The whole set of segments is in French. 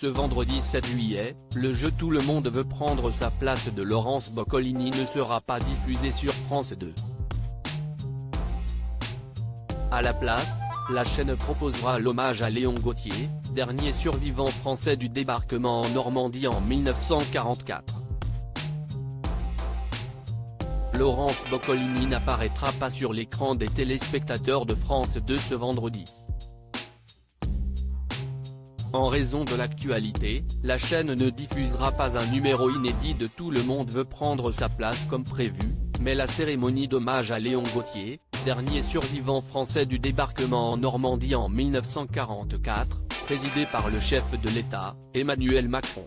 Ce vendredi 7 juillet, le jeu Tout le monde veut prendre sa place de Laurence Boccolini ne sera pas diffusé sur France 2. À la place, la chaîne proposera l'hommage à Léon Gauthier, dernier survivant français du débarquement en Normandie en 1944. Laurence Boccolini n'apparaîtra pas sur l'écran des téléspectateurs de France 2 ce vendredi. En raison de l'actualité, la chaîne ne diffusera pas un numéro inédit de Tout le monde veut prendre sa place comme prévu, mais la cérémonie d'hommage à Léon Gauthier, dernier survivant français du débarquement en Normandie en 1944, présidée par le chef de l'État, Emmanuel Macron.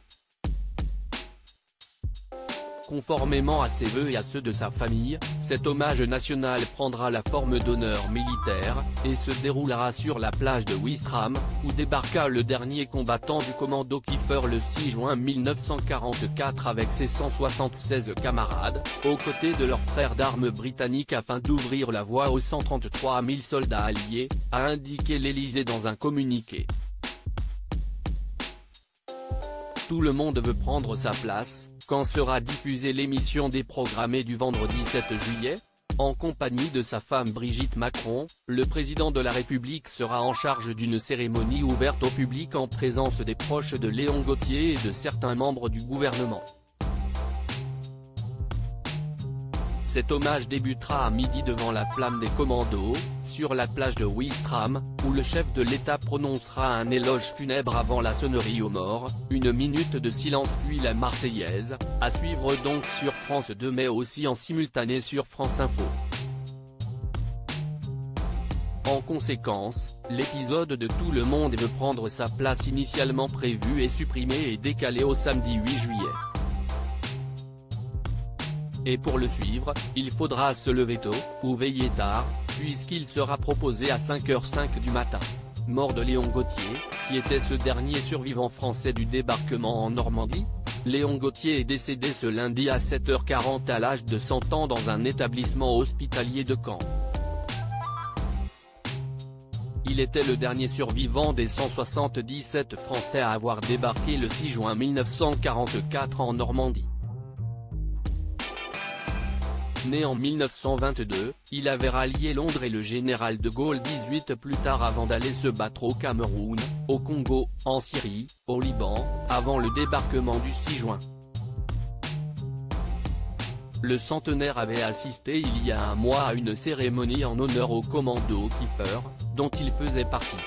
Conformément à ses vœux et à ceux de sa famille, cet hommage national prendra la forme d'honneur militaire, et se déroulera sur la plage de Ouistreham, où débarqua le dernier combattant du commando Kiefer le 6 juin 1944 avec ses 176 camarades, aux côtés de leurs frères d'armes britanniques afin d'ouvrir la voie aux 133 000 soldats alliés, a indiqué l'Élysée dans un communiqué. Tout le monde veut prendre sa place. Quand sera diffusée l'émission déprogrammée du vendredi 7 juillet ? En compagnie de sa femme Brigitte Macron, le président de la République sera en charge d'une cérémonie ouverte au public en présence des proches de Léon Gauthier et de certains membres du gouvernement. Cet hommage débutera à midi devant la flamme des commandos, sur la plage de Ouistreham, où le chef de l'État prononcera un éloge funèbre avant la sonnerie aux morts, une minute de silence puis la Marseillaise, à suivre donc sur France 2 mais aussi en simultané sur France Info. En conséquence, l'épisode de Tout le monde veut prendre sa place initialement prévu est supprimé et décalé au samedi 8 juillet. Et pour le suivre, il faudra se lever tôt, ou veiller tard, puisqu'il sera proposé à 5h05 du matin. Mort de Léon Gauthier, qui était ce dernier survivant français du débarquement en Normandie. Léon Gauthier est décédé ce lundi à 7h40 à l'âge de 100 ans dans un établissement hospitalier de Caen. Il était le dernier survivant des 177 Français à avoir débarqué le 6 juin 1944 en Normandie. Né en 1922, il avait rallié Londres et le général de Gaulle 18 plus tard avant d'aller se battre au Cameroun, au Congo, en Syrie, au Liban, avant le débarquement du 6 juin. Le centenaire avait assisté il y a un mois à une cérémonie en honneur au commando Kiefer, dont il faisait partie.